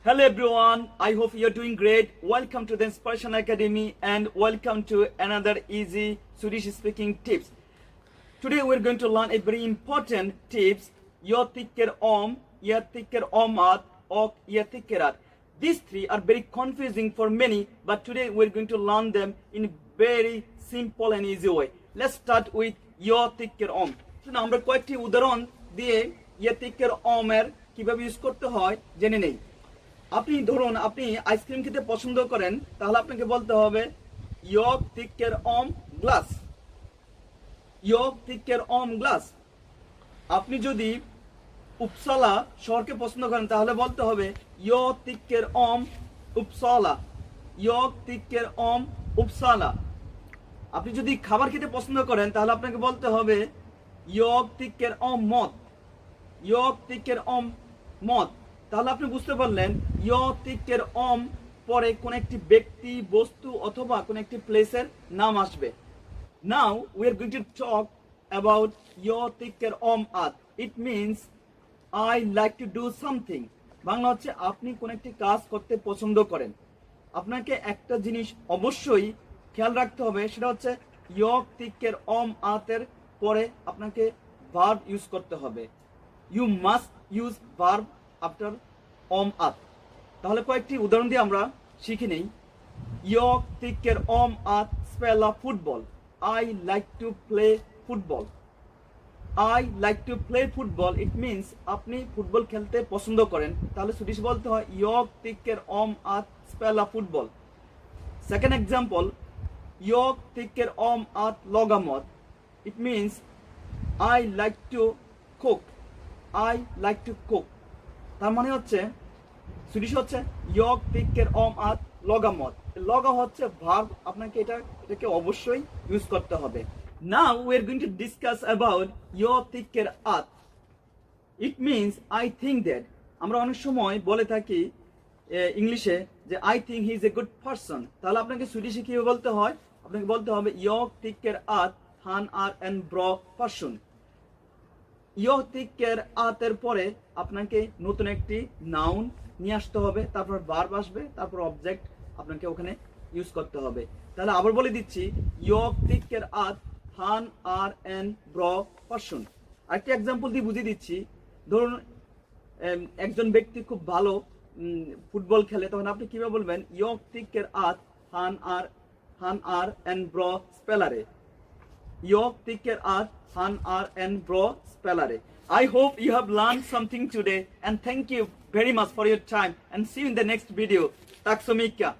Hello everyone, I hope you're doing great. Welcome to the Inspiration Academy and welcome to another easy Swedish speaking tips. Today we're going to learn a very important tips. Jag tycker om, jag tycker om att och jag tycker att. These three are very confusing for many, but today we're going to learn them in a very simple and easy way. Let's start with jag tycker om. So আমরা কয়েকটি উদাহরণ দিয়ে jag tycker om এর কিভাবে use করতে হয় জেনে নেই। আপনি ধরুন আপনি আইসক্রিম খেতে পছন্দ করেন, তাহলে আপনাকে বলতে হবে jag tycker om glass. Jag tycker om glass. আপনি যদি উপসালা শহরকে পছন্দ করেন তাহলে বলতে হবে jag tycker om Uppsala. Jag tycker om Uppsala. আপনি যদি খাবার খেতে পছন্দ করেন তাহলে আপনাকে বলতে হবে jag tycker om mat. Jag tycker om mat. তাহলে আপনি বুঝতে পারলেন jag tycker om পরে কোন একটি ব্যক্তি, বস্তু অথবা কোন একটি প্লেসের নাম আসবে। Now we are going to talk about jag tycker om att. It means I like to do something. Bangla হচ্ছে আপনি কোন একটি কাজ করতে পছন্দ করেন। আপনাকে একটা জিনিস অবশ্যই খেয়াল রাখতে হবে, সেটা হচ্ছে jag tycker om att এর পরে আপনাকে ভার্ব ইউজ করতে হবে। You must use verb after om att. তাহলে কয়েকটি উদাহরণ দিয়ে আমরা শিখে নেই। Jag tycker om att spela fotboll. I like to play football. I like to play football. It means আপনি ফুটবল খেলতে পছন্দ করেন, তাহলে সুইডিশ বলতে হয় jag tycker om att spela fotboll. Second example, jag tycker om att laga mat. It means I like to cook. I like to cook. তার মানে হচ্ছে সুইডিশ হচ্ছে jag tycker om att laga mat. লগা হচ্ছে verb, আপনাকে এটাকে অবশ্যই use করতে হবে। Now we are going to discuss about jag tycker att. It means I think that. আমরা অনেক সময় বলে থাকি ইংলিশে যে I think he is a good person. তাহলে আপনাকে সুইডিশে কি বলতে হয়? আপনাকে বলতে হবে jag tycker att han är en bra person. Jag tycker att এর পরে আপনাকে নতুন একটি নাউন নিয়ে আসতে হবে, তারপর ভার্ব আসবে, তারপর অবজেক্ট আপনাকে ওখানে ইউজ করতে হবে। তাহলে আবার বলে দিচ্ছি jag tycker att han är en bra person. আরেকটি एग्जांपल দিয়ে বুঝিয়ে দিচ্ছি। ধরুন একজন ব্যক্তি খুব ভালো ফুটবল খেলে, তখন আপনি কিভাবে বলবেন jag tycker att han är en bra spelare. Jag tycker att han är en bra spelare. I hope you have learned something today and thank you very much for your time and see you in the next video. Tack så mycket.